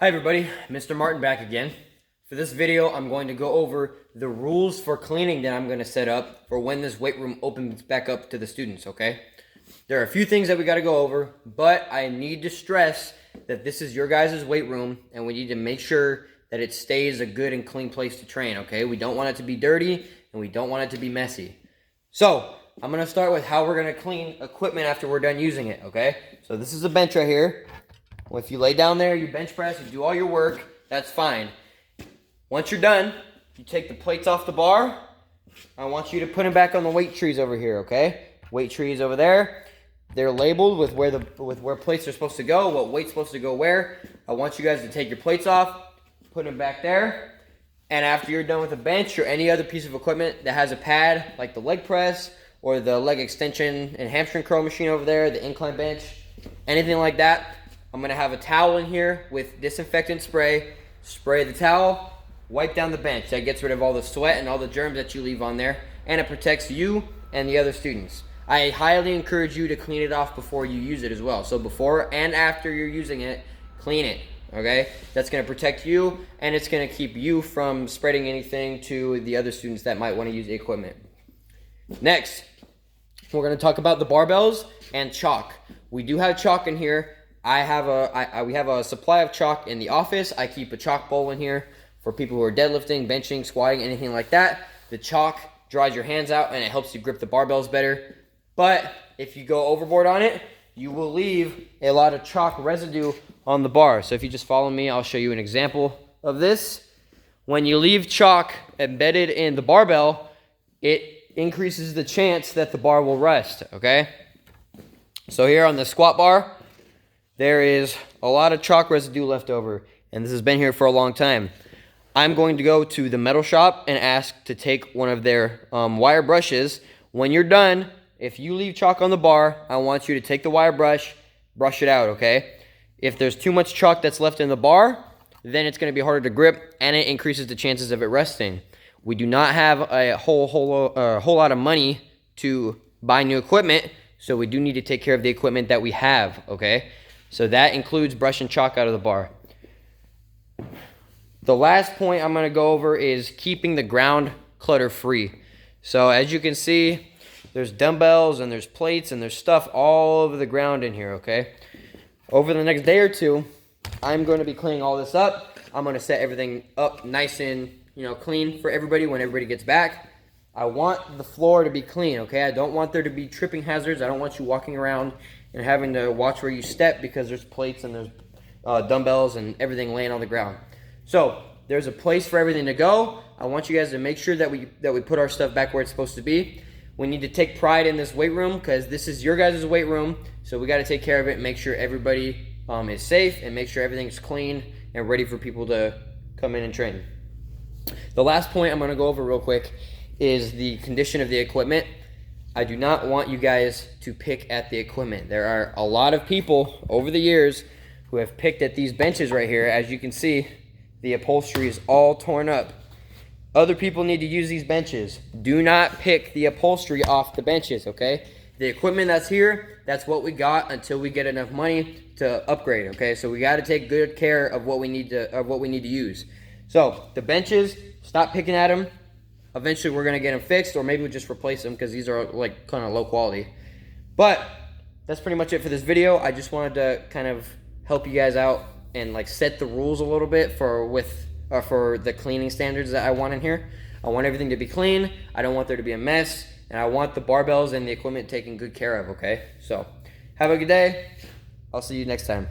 Hi everybody, Mr. Martin back again. For this video, I'm going to go over the rules for cleaning that I'm going to set up for when this weight room opens back up to the students, okay? There are a few things that we got to go over, but I need to stress that this is your guys' weight room and we need to make sure that it stays a good and clean place to train, okay? We don't want it to be dirty and we don't want it to be messy. So, I'm going to start with how we're going to clean equipment after we're done using it, okay? So this is a bench right here. Well, if you lay down there, you bench press, you do all your work, that's fine. Once you're done, you take the plates off the bar. I want you to put them back on the weight trees over here, okay? Weight trees over there. They're labeled with where plates are supposed to go, what weight's supposed to go where. I want you guys to take your plates off, put them back there, and after you're done with the bench or any other piece of equipment that has a pad, like the leg press or the leg extension and hamstring curl machine over there, the incline bench, anything like that, I'm going to have a towel in here with disinfectant spray. Spray the towel, wipe down the bench. That gets rid of all the sweat and all the germs that you leave on there, and it protects you and the other students. I highly encourage you to clean it off before you use it as well. So before and after you're using it, clean it, okay? That's going to protect you, and it's going to keep you from spreading anything to the other students that might want to use the equipment. Next, we're going to talk about the barbells and chalk. We do have chalk in here. We have a supply of chalk in the office. I keep a chalk bowl in here for people who are deadlifting, benching, squatting, anything like that. The chalk dries your hands out and it helps you grip the barbells better. But if you go overboard on it, you will leave a lot of chalk residue on the bar. So if you just follow me, I'll show you an example of this. When you leave chalk embedded in the barbell, it increases the chance that the bar will rust, okay? So here on the squat bar, there is a lot of chalk residue left over, and this has been here for a long time. I'm going to go to the metal shop and ask to take one of their wire brushes. When you're done, if you leave chalk on the bar, I want you to take the wire brush, brush it out, okay? If there's too much chalk that's left in the bar, then it's going to be harder to grip, and it increases the chances of it rusting. We do not have a whole lot of money to buy new equipment, so we do need to take care of the equipment that we have, okay? So that includes brushing chalk out of the bar. The last point I'm going to go over is keeping the ground clutter free. So as you can see, there's dumbbells and there's plates and there's stuff all over the ground in here, okay? Over the next day or two, I'm going to be cleaning all this up. I'm going to set everything up nice and, clean for everybody when everybody gets back. I want the floor to be clean, okay? I don't want there to be tripping hazards. I don't want you walking around and having to watch where you step because there's plates and there's dumbbells and everything laying on the ground. So there's a place for everything to go. I want you guys to make sure that we put our stuff back where it's supposed to be. We need to take pride in this weight room because this is your guys' weight room. So we got to take care of it and make sure everybody is safe and make sure everything's clean and ready for people to come in and train. The last point I'm going to go over real quick is the condition of the equipment. I do not want you guys to pick at the equipment. There are a lot of people over the years who have picked at these benches right here. As you can see, the upholstery is all torn up. Other people need to use these benches. Do not pick the upholstery off the benches, okay? The equipment that's here, that's what we got until we get enough money to upgrade, okay? So we got to take good care of what we need to use. So the benches, stop picking at them. Eventually we're going to get them fixed, or maybe we'll just replace them because these are like kind of low quality. But that's pretty much it for this video. I just wanted to kind of help you guys out and set the rules a little bit for the cleaning standards that I want in here. I want everything to be clean. I don't want there to be a mess, and I want the barbells and the equipment taken good care of, okay? So have a good day. I'll see you next time.